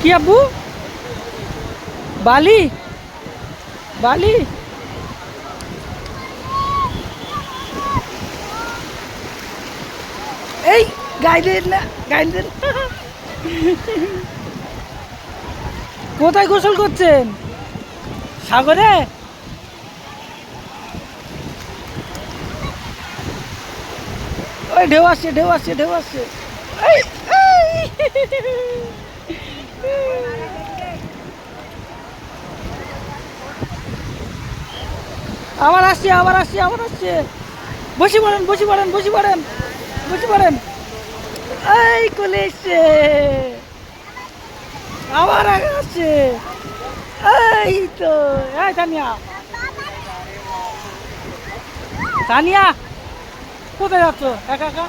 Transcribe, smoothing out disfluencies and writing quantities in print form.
কি আব্বু? বালি বালি। এই গাইলেন না, গাইলেন। কোথায় গোসল করছেন? সাগরে? ওই ঢেউ আসছে, ঢেউ আসছে, ঢেউ আসছে। এই, এই। আবার আসছে, আবার আসছে, আবার আসছে। বসে পড়েন, বসে পড়েন, বসে পড়েন, বসে পড়েন। এই কোলে এসছে, আবার আগে আসছে। এই তো। এই তানিয়া, তানিয়া কোথায় যাচ্ছ একা একা?